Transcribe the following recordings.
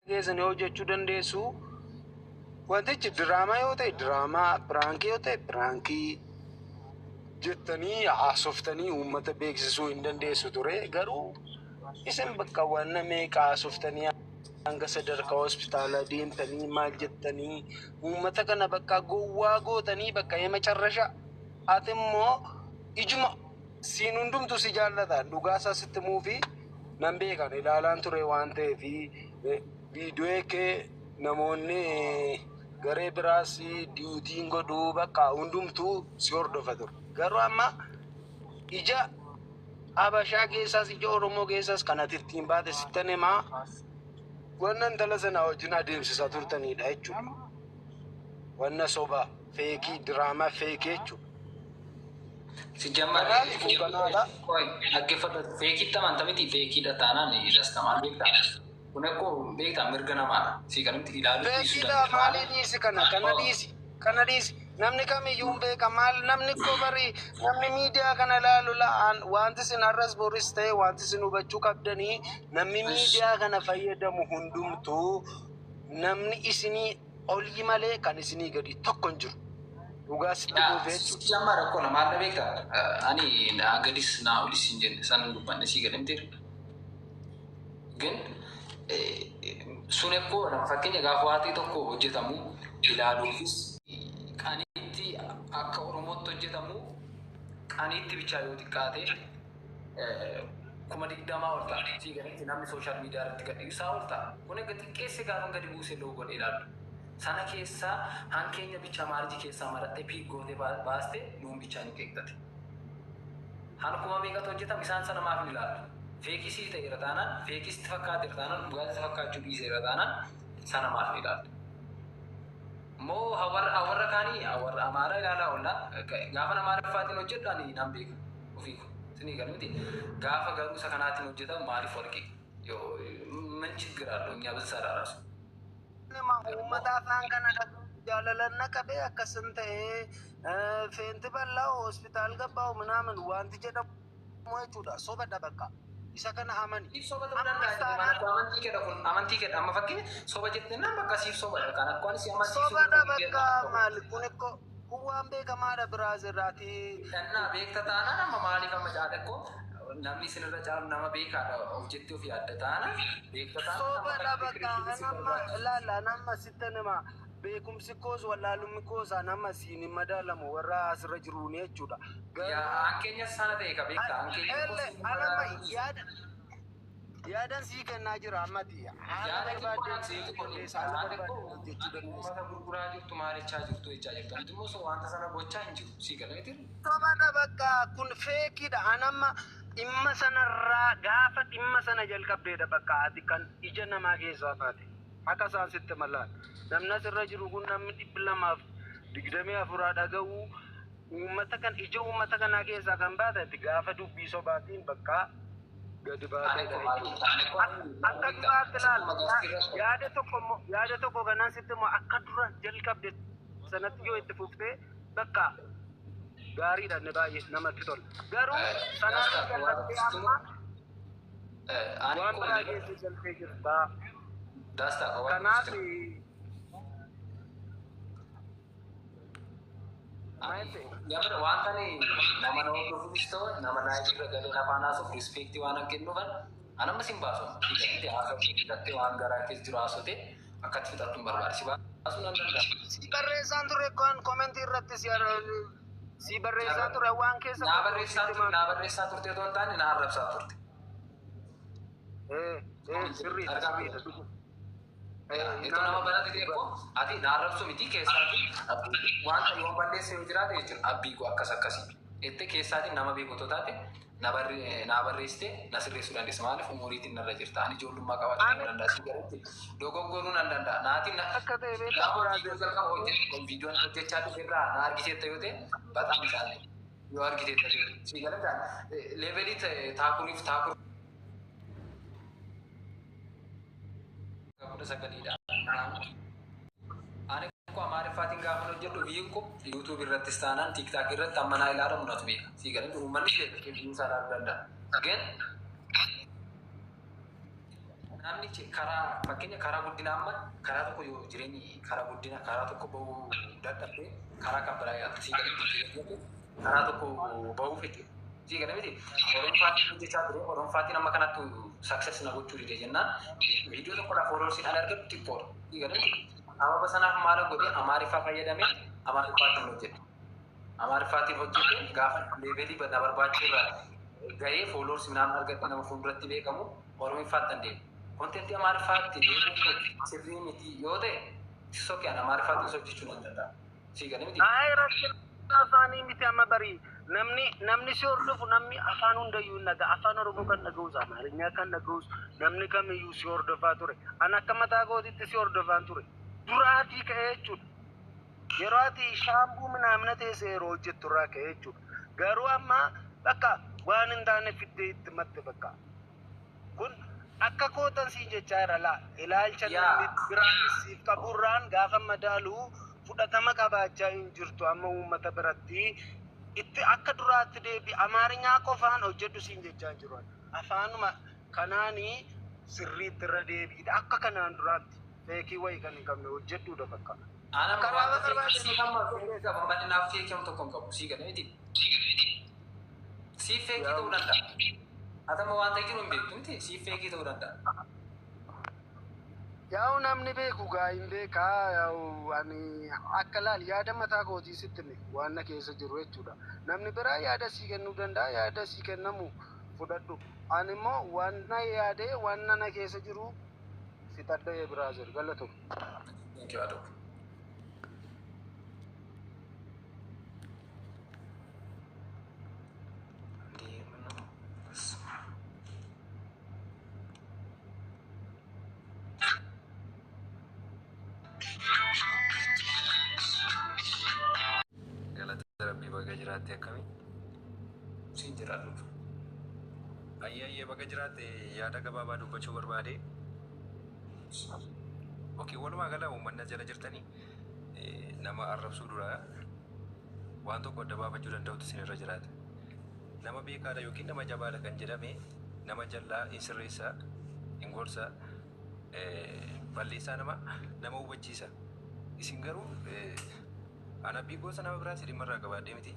keessan yoo jechuu dandeessu wantichi diraamaa yoo ta'e diraamaa, piraankii yoo ta'e piraankii jettanii haasoftanii uummata beeksisuu hin dandeessu ture. Garuu isin bakka waan meeqa haasoftanii hanga sadarkaa hospitaala deemtanii maal jettanii uummata kana bakka gowwaa gootanii bakka macarrasha ati immoo ijuma siin hundumtu si jaallataan dhugaasaa sitti muufi nan beekan ilaalaan ture waan ta'eef viidiyoo kee namoonni garee biraas diitiin godhuu bakka hundumtuu si hordofa ture. Garuu amma ija Habashaa keessaas ija Oromoo keessaas kan ati ittiin baate sittan himaa wannan dala sana wajjin adeemsisaa turtanidha jechuudha. Wanna soba feekii diraamaa feekii jechuudha. Sijamma dhaggeeffata feekii tamaan tamiti feekiidha taanaan ilastamaan beektaa. Kun akkoo beektaa mirga namaadha. Si kanatti ilaaluu feekiidha maalii dhiisi kana dhiisi. Namni kamiyyuu beeka maal namni kobarii namni miidiyaa kana ilaalu la'aan wanti isin har'as boris ta'e wanti isin hubachuu qabdanii namni miidiyaa kana fayyadamu hundumtuu namni isinii olii malee kan isinii gadi tokko hin jiru. Dhugaa sitti buufee jechuudha. Sijamma rakkoo namaa adda beektaa. Ani naa gadis naa olis hin jenne san dubbanne sii gadamteera. ግን sun ekkoo nama fakkeenya gaafa waatii tokko hojjetamu ilaaluufis akka Oromootti hojjetamu qaniitti bichaa yoo xiqqaate 20,000 ol ta'a. Si galatti namni sooshaal miidiyaa irratti gadhiisaa ol ta'a. Kun egaa xiqqeesse gaafa gadi buusee loo godhe ilaalu. Sana keessaa hankeenya bichaa maalijii keessaa marattee piiggootee baaste nuun bichaa hin qeeqxate. Hankuma meeqatu hojjetama isaan sana maaf hin ilaalu. Feekisii ta'eera taanaan feekisitti fakkaateera taanaan dhugaatti fakkaachuu dhiiseera taanaan sana maaf hin ilaalu. Moo hawarra kaanii hawarra Amaaraa ilaalaa oolla gaafa Amaariffaatiin hojjedhaan nan beeka ofii sinii galmiti gaafa garuu isa kanaatiin hojjetan maaliif warqee yoo man ችግር አለው እኛ ብንሰራ ራሱ uummata afaan kana jaalalanna qabee akkasin ta'ee feenti bal'aa hospitaal gabbaa ምናምን wanti jedhamu jechuudha sobadha bakka isa kana amani soba amantii kedha kun amantii kedha amma fakkiin soba jettenna bakka siif sobadha kan akkaan si amantii sobadha bakka maal kun ekko waan beekamaadha biraazirraati danna beekta taana nama maaliif amma jaadakko namni sinirra caalu nama beekaadha of jettee ofii adda taana beekta taana sobadha bakka nama laala nama sittanima beekumsi koos wallaalummi koosaa nama siin madaalamu warra asirra jiruuni jechuudha. Hankeenya sana ta'e ka beektaa hankeenya yaadan sii kennaa jira ammati haala barbaadeen sii qulqulleessa haala barbaadeen jechuudha. Uummata gurguraa jirtu maalichaa jirtu jechaa jirtu. Anti immoo so wanta sana gochaa hin jiru sii galameeti. Sobadha bakka kun feekiidha anamma dhimma sanarraa gaafa dhimma sana jalqabdeedha bakka ati kan ija namaa keessaa baate akka isaan sitti malaan. Namni asirra jiru kun namni 224 dhaga'u uummata kan ija uummata kanaa keessaa kan baate gaafa dubbii sobaatiin bakka gadi baatee akka duraatti ilaala yaada tokko kanaan sitti immoo akka dura jalqabde sanatti yoo itti fuftee bakka gaariidha inni baay'ee namatti tola. Garuu sanaan jalqabdee amma waan biraa keessa jalqabee jirta. Kanaaf Yamma wanta ni nama nama profesional nama naik juga dari nafana so respect di wana kenu kan anak mesin baso tidak asal tidak wan gara kes juraso te akat kita tumbar barsi baso nanda si barresan tu rekon komentir ratti si barresan tu rewan kes na barresan tu te don tani na arab sa turte sirri itu nama berarti dia kok ati narap so miti kesati wanta yang bande se ujira de jir abbi ko akasakasi ette kesati nama be ko to tate nabarriste nasirre sudan ismail umuritin narra jirta ani jollumma qawat nanda sigarati dogogonu nanda naati na akkate be video ka hoje video hojjecha tu firra na argite yote batam misale yo argite sigarata levelit thakurif thakur udah sagalida ane ko amare fatin ga mano jeddo wi ko youtube irratti stanan tiktok irratti amana ilara munat be sigare to umman ke view sara danda again namni karaa fakkeenya karaa guddina amma karaa tokko yoo jireenyi karaa guddina karaa tokko bahuu dadhabee karaa kan biraa yaadu sii galatti karaa tokko bahuu fedhe sii gala miti oromfaatiin hojjechaa ture oromfaatiin amma kanatti success na gochuu dide jennaan viidiyoo tokkodhaaf horoorsiidhaan argatu xiqqoodha sii gala miti sababa sanaaf maal godhee amaariffaa fayyadamee amaariffaatiin hojjete amaariffaatiin hojjete gaafa leevelii na barbaachuu irraa gahee fooloorsi minaan argate nama fuulduratti beekamu oromiffaatti deemu kontentii amaarifaatti deemuun sirrii miti yoo ta'e sokkeen amaarifaatti hojjechuu nan danda'a. Siiga miti. Rakkina afaanii miti amma barii namni si hordofu namni afaan hundayyuu naga afaan oromoo kan dhaga'us amaarinyaa kan dhaga'us namni kamiyyuu si hordofaa ture. An akka mataa kootitti si hordofaan ture. Duraatii ka'ee jechuudha. Yeroo ati shaambuu minaamina teessee yeroo hojjettu irraa ka'ee jechuudha. Garuu amma bakka waan hin taane fiddee itti matte bakka. Kun akka kootan si jechaa jira laa ilaalcha namni biraan siif qaburraan gaafa madaaluu fudhatama qabaachaa hin jirtu amma uummata biratti itti akka duraatti deebi amaarinyaa qofaan hojjedhu siin jechaa jiru afaanuma kanaanii sirriitti irra deebiidha akka kanaan duraatti feekii wayii kan hin qabne hojjedhuudha bakka. Karaa bal'inaaf feekii tokko hin qabu sii gala miti. Sii feekii ta'uu danda'a. Atama waan ta'e jiru hin beektu miti siif feekii ta'uu danda'a. Yaa'u namni beeku gaa hin beekaa yaa'u ani akka laal yaada mataa kootii sitti waan na keessa jiru jechuudha. Namni biraa yaada sii kennuu danda'a yaada sii kennamu fudhadhu. Ani immoo waan na yaadee waan na keessa jiru fixadhee biraa jiru galatoom. Rabbi baga jiraate akkami? Siin jiraadhu. Ayyee baga jiraate yaada gabaabaa dubbachuu barbaade. Okey, walumaa gala uummanni jala jirtanii nama arrabsuu dura waan tokko adda baafachuu danda'utu isinirra jiraata. Nama beekaadha yookiin nama jabaadha kan jedhame nama jallaa hin sirreessaa, hin gorsaa, balleessaa nama hubachiisa. Isin garuu ana bigosa nama biraa sidii marraa qabaadhee miti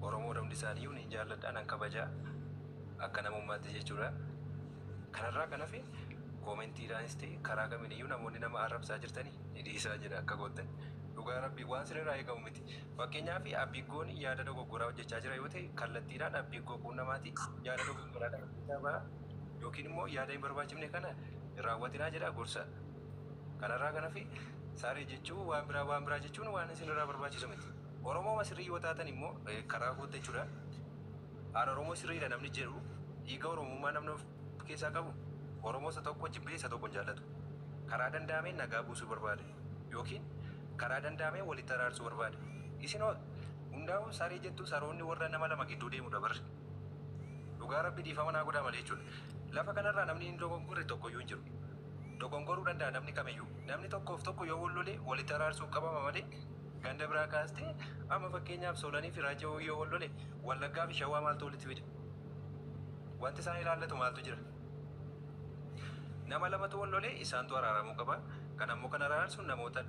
Oromoo hundi isaaniiyyuu ni jaalladhaan an kabajaa akka namummaatti jechuudha. Kanarraa kan hafe koomentiidhaanis ta'e karaa kamiiniyyuu namoonni nama arrabsaa jirtanii ni dhiisaa jedha akka gootan. Dhugaa Rabbii waan sirriirraa eegamu miti. Fakkeenyaaf abbiiggoon yaada dogoggoraa hojjechaa jira yoo ta'e kallattiidhaan abbiiggoo quunnamaati yaada dogoggoraadhaan hojjechaa ba'a yookiin immoo yaada hin barbaachifne kana raawwatinaa jedha gorsa. Kanarraa kan hafe Sari jechuun waan biraa jechuun waan isinirraa barbaachisu miti. Oromoo masirrii yoo taatan immoo karaa kootta jechuudha. Aan Oromoo sirriidha namni jedhu dhiiga Oromummaa namni of keessaa qabu Oromoo isa tokko jibbee isa tokko jaallatu. Karaa danda'ameen nagaa buusuu barbaada yookiin karaa danda'ameen walitti araarsuu barbaada. Isin hundaa'u sarii jettu saroonni warra nama lama gidduu deemu dabarre. Dhugaa Rabbi dhiifama naa godhaa malee jechuudha. Lafa kanarraa namni hin dogoggorre tokkoyyuu hin jiru. Dogongoruu danda'a namni kamiyyuu. Namni tokkoof tokko yoo wal lole walitti araarsuu qabama malee ganda biraa kaastee amma fakkeenyaaf Soolanii fi Raajaa yoo wal lole Wallaggaa fi Shawaa maaltu walitti fide? Wanti isaan ilaallatu maaltu jira? Nama lamatu wal lole isaantu araaramuu qaba. Kan ammoo kan araarsuun namoota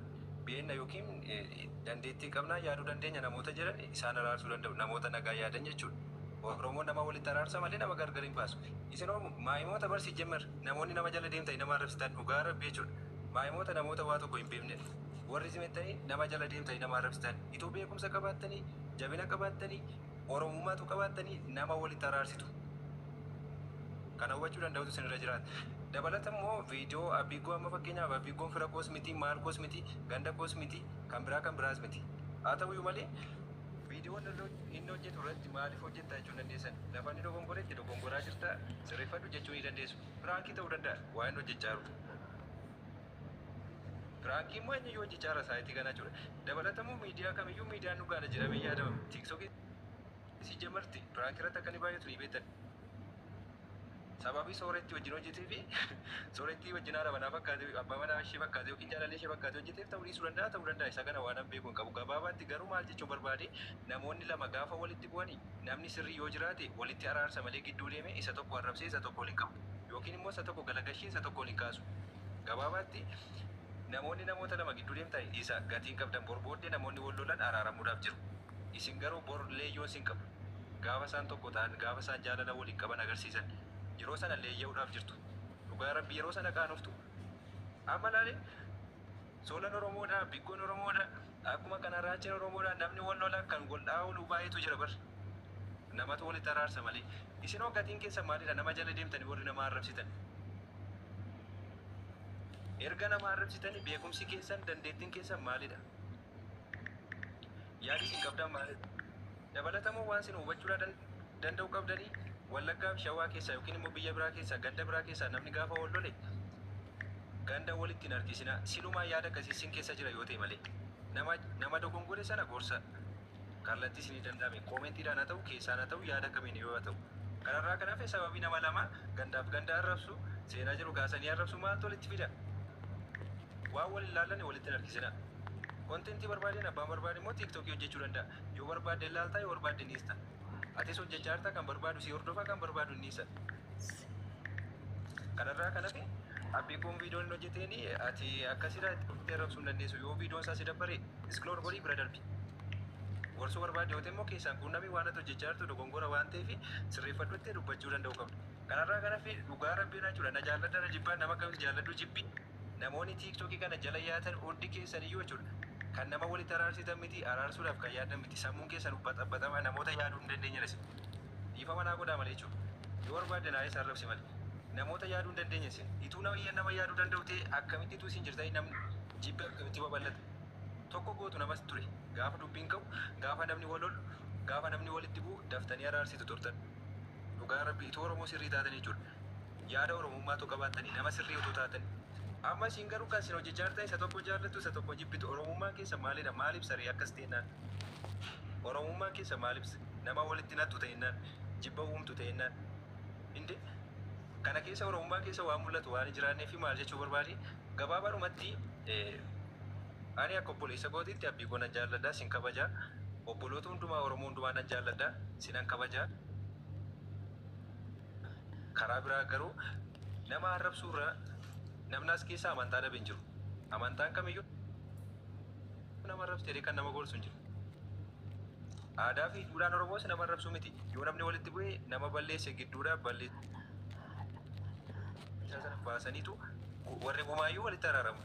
beekna yookiin dandeettii qabnaa yaaduu dandeenya namoota jiran isaan araarsuu danda'u namoota nagaa yaadan jechuudha. Oromoon nama walitti araarsa malee nama gargar hin baasu. Isin maayimoota barsi jemmar namoonni nama jala deemtanii nama arrabsitan dhugaa Rabbi jechuudha. Maayimoota namoota waa tokko hin beekne. Warri simettanii nama jala deemtanii nama arrabsitan. Itoo beekumsa qabaattanii, jabina qabaattanii, Oromummaatu qabaattanii nama walitti araarsitu. Kana hubachuu danda'utu isinirra jiraata. Dabalata immoo viidiyoo abbiiggoo amma fakkeenyaaf abbiiggoon fira koos miti, maal koos miti, ganda koos miti, kan biraas miti. Haa ta'uyyuu malee viidiyoon inni hojjetu irratti maaliif hojjettaa jechuu dandeessan? Lafa inni dogongoree dogongoraa jirta sirreeffadhu jechuu ni dandeessu. Piraankii ta'uu danda'a waa inni hojjechaa jiru. Piraankii immoo eenyuyyuu hojjechaa jira saayitii kana jechuudha. Dabalata immoo miidiyaa kamiyyuu miidiyaan dhugaadha jedhamee yaadama. Tiiktookii si jammarti piraankii irratti akka inni baay'atu ni beektan. Sababii sooretti wajjin hojjetee fi sooretti wajjin haadha manaa fakkaatee abbaa manaa ishee fakkaatee yookiin jaalallee ishee fakkaatee hojjeteef ta'uu dhiisuu danda'a isa kana waan beeku hin qabu. Gabaabaatti garuu maal jechuun barbaade namoonni lama gaafa walitti bu'anii namni sirrii yoo jiraate walitti araarsa malee gidduu deeme isa tokko arrabsee isa tokko waliin qabu yookiin immoo isa tokko galagashii isa tokko hin kaasu. Gabaabaatti namoonni namoota lama gidduu deemtan isa gatiin qabdan borbooddee namoonni wal lolan araaramuudhaaf jiru. Isin garuu bor leeyyoo isin qabu. Gaafa isaan tokko ta'an gaafa isaan jaalala waliin qaban agarsiisan yeroo sana leeyya'uudhaaf jirtu. Dhugaa Rabbi yeroo sana qaanoftu. Amma laalee Solan Oromoodha, Biggoon Oromoodha, akkuma kana Raacheen Oromoodha, namni wal lolan kan wal dhaawulu baay'eetu jira bar. Namatu walitti araarsa malee. Isin hoo gatiin keessa maalidha nama jala deemtanii warri nama arrabsitan. Erga nama arrabsitanii beekumsi keessan dandeettiin keessan maalidha? Yaadi isin qabdan maalidha? Dabalatamoo waan isin hubachuu danda'u qabdanii Wallaggaa fi Shawaa keessaa yookiin immoo biyya biraa keessaa ganda biraa keessaa namni gaafa wal lole ganda walitti hin harkisina. Silumaa yaada akkasii isin keessa jira yoo ta'e malee nama dogongore sana gorsa kallattii isinii danda'ame koomentiidhaan haa ta'u keessaan haa ta'u yaada kamiin yoo ta'u. Kanarraa kan hafe sababii nama lama gandaaf ganda arrabsu seenaa jiru kaasanii arrabsu maaltu walitti fida? Waan wal ilaallan walitti hin harkisina. Kontentii barbaadeen abbaan barbaade immoo tiiktookii hojjechuu danda'a. Yoo barbaadde ilaaltaa yoo barbaadde ni ista. Atis hojjechaa jirta kan barbaadu si hordofaa kan barbaadu ni isa. Kanarraa kan hafe abbii kun viidiyoon hojjeteeni ati akkasidha itti arrabsuu hin dandeessu. Yoo viidiyoon isaa si dabbare iskloor godhii bira darbi. Gorsuu barbaadde yoo ta'e immoo keessaan kun namni waan ati hojjechaa jirtu dogongora waan ta'eef sirreeffadhu itti dubbachuu danda'u qabdu. Kanarraa kan hafe dhugaa rabbiin jechuudha na jaalladha na jibbaa nama kamitti jaalladhu jibbi. Namoonni tiiktookii kana jala yaatan hundi keessan iyyuu jechuudha. Kan nama walitti araarsitan miti araarsuudhaaf kan yaadan miti sammuun keessan baxaxaxamaa namoota yaaduu hin dandeenye isin. Dhiifama naa godhaa malee jechuudha. Yoo barbaadde naa isa arrabsi malee. Namoota yaaduu hin dandeenye isin. Ituu nama yaaduu danda'u ta'e akkamitti ituu isin jirtanii namni jibba akkamitti babal'ata. Tokko gootu namas ture. Gaafa dubbiin qabu, gaafa namni wal lolu, gaafa namni walitti bu'u daftanii araarsitu turtan. Dhugaa Rabbi ituu Oromoo sirrii taatan jechuudha. Yaada Oromummaatu qabaatanii nama sirrii utuu taatan. Amma isin garuu kan isin hojjechaa jirtan isa tokko jaallattu isa tokko jibbitu. Oromummaan keessa maalidha? Maal ibsa ree akkas ta'ennaan? Oromummaan keessa maal ibsa? Nama walitti nattu ta'ennaan, jibba uumtu ta'ennaan. Inde kana keessa Oromummaa keessa waan mul'atu waan hin jiraannee fi maal jechuu barbaade gabaabaadhumatti ani akka obboleessa gootiitti abbii koo nan jaalladha sin kabajaa. Obboloota hundumaa Oromoo hundumaa nan jaalladha sinan kabajaa. Karaa biraa garuu nama arrabsuurraa namni as keessa amantaa dhabe hin jiru. Amantaan kamiyyuu nama arrabsitee kan nama gorsu hin jiru. Aadaa fi duudhaan Oromoos nama arrabsuu miti. Yoo namni walitti bu'ee nama balleesse gidduudhaaf balleessa sana baasaniitu warri gumaayyuu walitti araaramu.